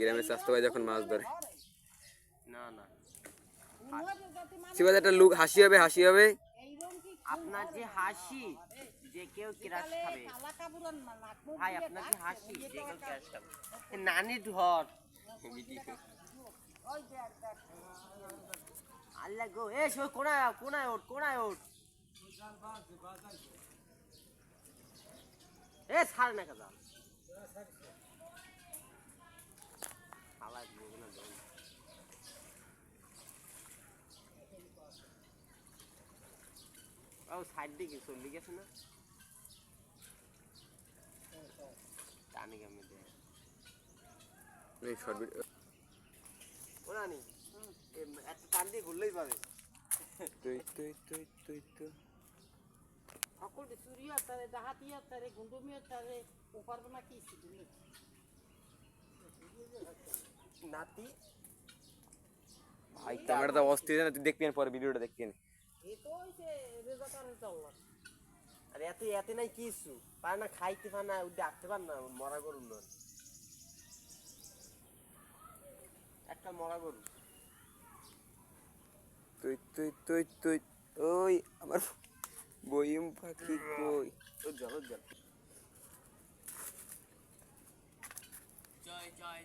গ্রামের স্বাস্থ্য ভাই যখন মাছ ধরে না না শিবাজ একটা লুক হাসি হবে আপনার যে হাসি যে কেউ ক্রাশ খাবে ভাই আপনার যে হাসি যে কেউ ক্রাশ খাবে নানি ধর আল্লাহ গো এ সই কোনায় ওঠ এ ছাড় না কাজা খালা দিব না দেন ও সাইড দিকে চলে গেছে না টানি কেমনে দে এই শর্ট ভিডিও ওনা নি এত টান দিয়ে ঘুরলেই পাবে তুই সকল চুরিয়া তারে ডাহাতিয়া তারে গুন্ডমিয়া তারে উপার্জন কি শিখলি নাতি ভাই ক্যামেরাটা অস্থির না তুই দেখবি পরে ভিডিওটা দেখবি এই তো হইছে রেজাকার চাল্লা আরে এত নাই কিছু পারে না খাইতে পারে না ডাকতে পার না মরা গরু নয় একটা মরা গরু তুই ওই আমার বইম পাখি কই জল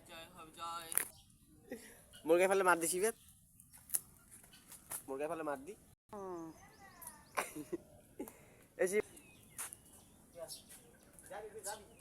জয় হবে জয় মুরগা ফেলে মার দিছি বেত মুরগা ফেলে মার দি এসি যাবি